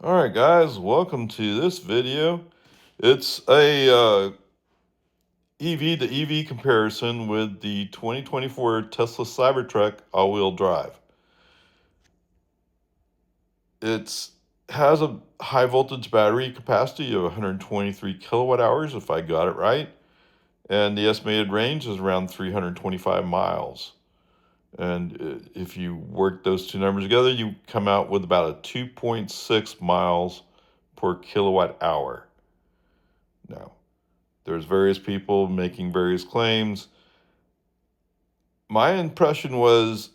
All right, guys, welcome to this video. It's a EV to EV comparison with the 2024 Tesla Cybertruck all-wheel drive. It has a high voltage battery capacity of 123 kilowatt hours, if I got it right, and the estimated range is around 325 miles. And if you work those two numbers together, you come out with about a 2.6 miles per kilowatt hour. Now, there's various people making various claims. My impression was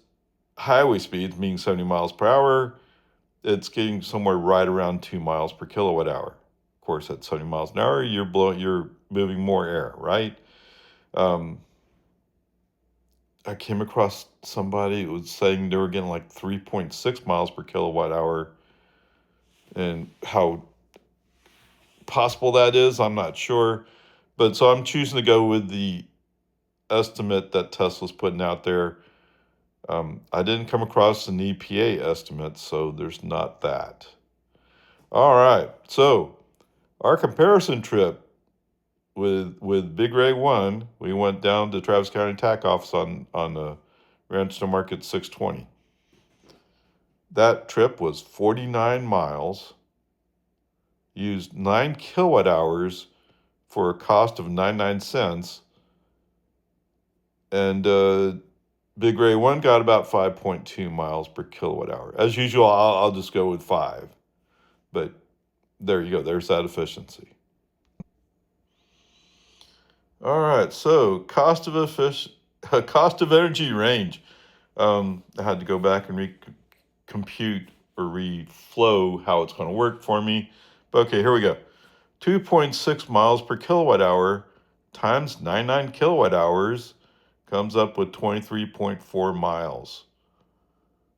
highway speeds, meaning 70 miles per hour, it's getting somewhere right around 2 miles per kilowatt hour. Of course, at 70 miles an hour, you're moving more air, right? I came across somebody who was saying they were getting like 3.6 miles per kilowatt hour, and how possible that is, I'm not sure. But so I'm choosing to go with the estimate that Tesla's putting out there. I didn't come across an EPA estimate, so there's not that. All right, so our comparison trip with Big Ray 1, we went down to Travis County TAC office on the Ranch to Market 620. That trip was 49 miles, used 9 kilowatt hours for a cost of 99 cents, and Big Ray 1 got about 5.2 miles per kilowatt hour. As usual, I'll just go with 5. But there you go. There's that efficiency. All right. So cost of energy range. I had to go back and recompute or reflow how it's going to work for me. But okay, here we go. 2.6 miles per kilowatt hour times 99 kilowatt hours comes up with 23.4 miles.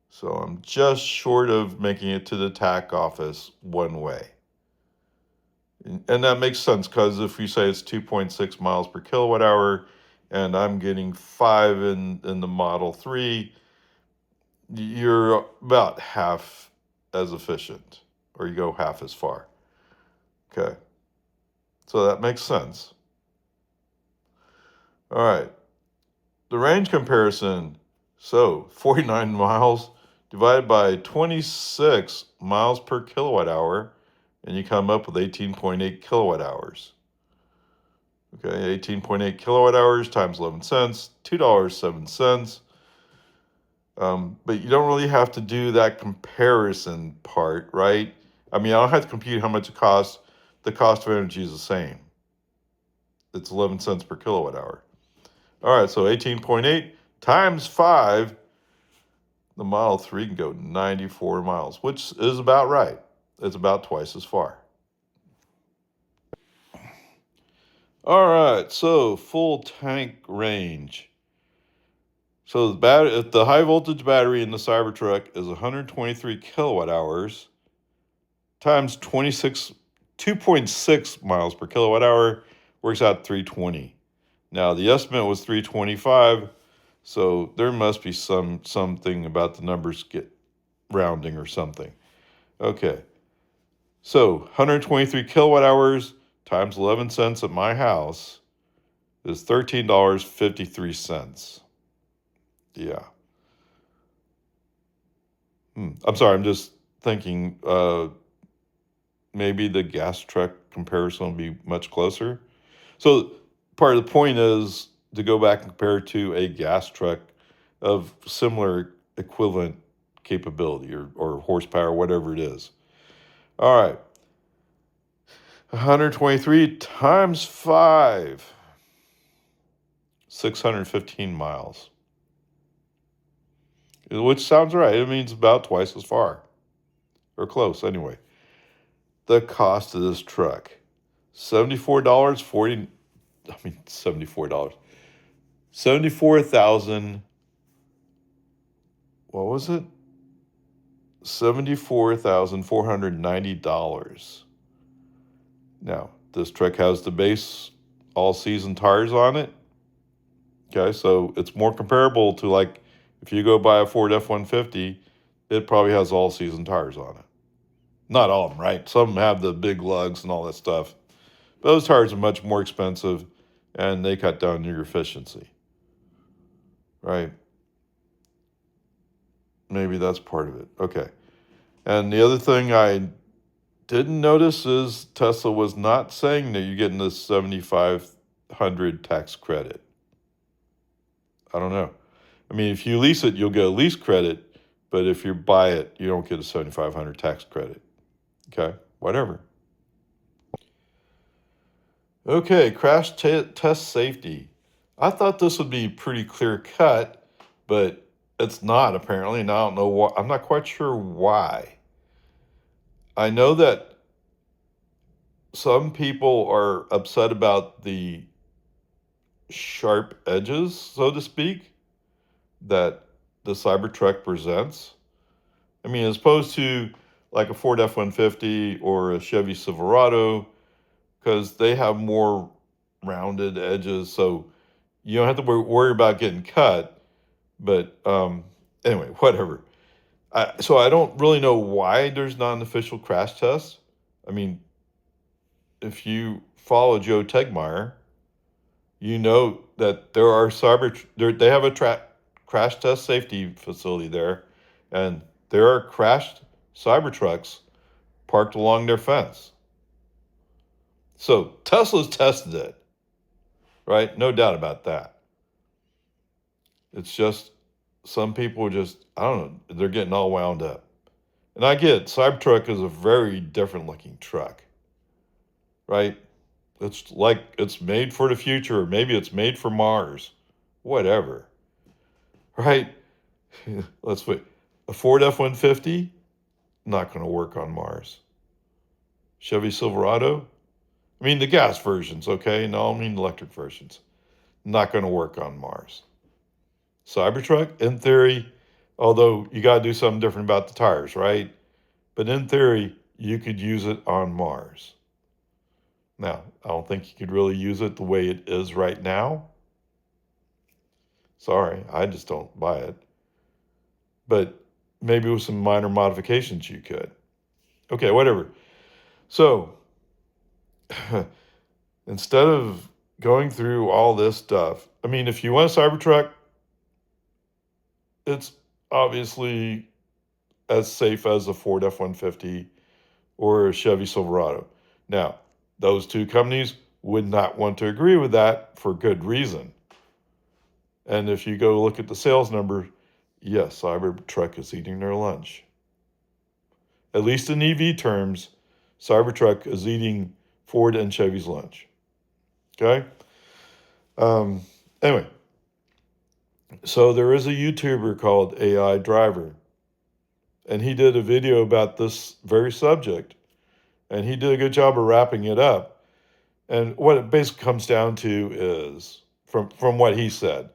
So I'm just short of making it to the TAC office one way. And that makes sense, because if you say it's 2.6 miles per kilowatt hour and I'm getting 5 in the Model 3, you're about half as efficient, or you go half as far. Okay. So that makes sense. All right. The range comparison. So 49 miles divided by 26 miles per kilowatt hour, and you come up with 18.8 kilowatt hours. Okay, 18.8 kilowatt hours times 11 cents, $2.07. But you don't really have to do that comparison part, right? I mean, I don't have to compute how much it costs. The cost of energy is the same. It's 11 cents per kilowatt hour. All right, so 18.8 times 5, the Model 3 can go 94 miles, which is about right. It's about twice as far. All right, so full tank range. So the high voltage battery in the Cybertruck is 123 kilowatt hours times 2.6 miles per kilowatt hour, works out 320. Now the estimate was 325, so there must be something about the numbers get rounding or something. Okay, so 123 kilowatt hours times 11 cents at my house is $13.53. Yeah. I'm sorry, I'm just thinking maybe the gas truck comparison will be much closer. So part of the point is to go back and compare to a gas truck of similar equivalent capability or horsepower, whatever it is. All right. 123 times 5, 615 miles. Which sounds right. It means about twice as far. Or close, anyway. The cost of this truck, $74.40. I mean, $74. 74,000. What was it? $74,490. Now, this truck has the base all-season tires on it. Okay, so it's more comparable to, like, if you go buy a Ford F-150, it probably has all-season tires on it. Not all of them, right? Some of them have the big lugs and all that stuff. But those tires are much more expensive, and they cut down your efficiency, right? Maybe that's part of it. Okay. And the other thing I didn't notice is Tesla was not saying that you're getting this 7,500 tax credit. I don't know. I mean, if you lease it, you'll get a lease credit, but if you buy it, you don't get a 7,500 tax credit. Okay, whatever. Okay, test safety. I thought this would be pretty clear cut, but it's not apparently, and I don't know why. I'm not quite sure why. I know that some people are upset about the sharp edges, so to speak, that the Cybertruck presents. I mean, as opposed to like a Ford F-150 or a Chevy Silverado, because they have more rounded edges, so you don't have to worry about getting cut. But anyway, whatever. So I don't really know why there's not an official crash test. I mean, if you follow Joe Tegmeyer, you know that there are they have a crash test safety facility there, and there are crashed Cybertrucks parked along their fence. So Tesla's tested it, right? No doubt about that. It's just some people just, I don't know, they're getting all wound up. And I get it, Cybertruck is a very different looking truck, right? It's like it's made for the future, or maybe it's made for Mars, whatever, right? Let's wait. A Ford F-150, not going to work on Mars. Chevy Silverado, I mean the gas versions, okay? No, I mean electric versions. Not going to work on Mars. Cybertruck, in theory, although you got to do something different about the tires, right? But in theory, you could use it on Mars. Now, I don't think you could really use it the way it is right now. Sorry, I just don't buy it. But maybe with some minor modifications you could. Okay, whatever. So, instead of going through all this stuff, I mean, if you want a Cybertruck, it's obviously as safe as a Ford F-150 or a Chevy Silverado. Now, those two companies would not want to agree with that for good reason. And if you go look at the sales number, yes, Cybertruck is eating their lunch. At least in EV terms, Cybertruck is eating Ford and Chevy's lunch. Okay? Anyway, so there is a YouTuber called AI Driver, and he did a video about this very subject, and he did a good job of wrapping it up. And what it basically comes down to is, from what he said,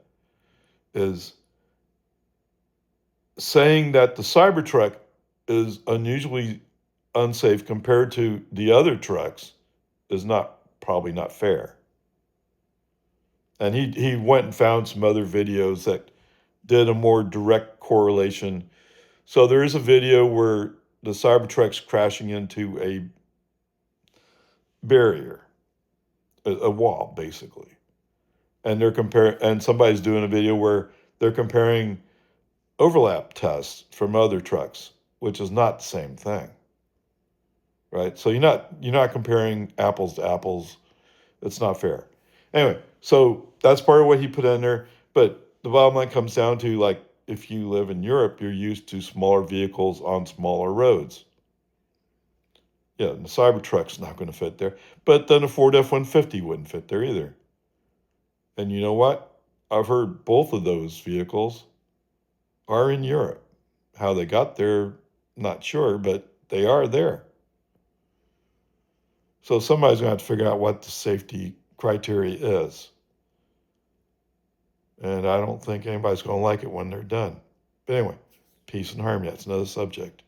is saying that the Cybertruck is unusually unsafe compared to the other trucks is probably not fair. And he went and found some other videos that did a more direct correlation. So there is a video where the Cybertruck's crashing into a barrier, a wall, basically. And and somebody's doing a video where they're comparing overlap tests from other trucks, which is not the same thing, right? So you're not comparing apples to apples. It's not fair. Anyway, so that's part of what he put in there. But the bottom line comes down to, like, if you live in Europe, you're used to smaller vehicles on smaller roads. Yeah, the Cybertruck's not going to fit there. But then a Ford F-150 wouldn't fit there either. And you know what? I've heard both of those vehicles are in Europe. How they got there, not sure, but they are there. So somebody's going to have to figure out what the safety criteria is. And I don't think anybody's going to like it when they're done. But anyway, peace and harmony, that's another subject.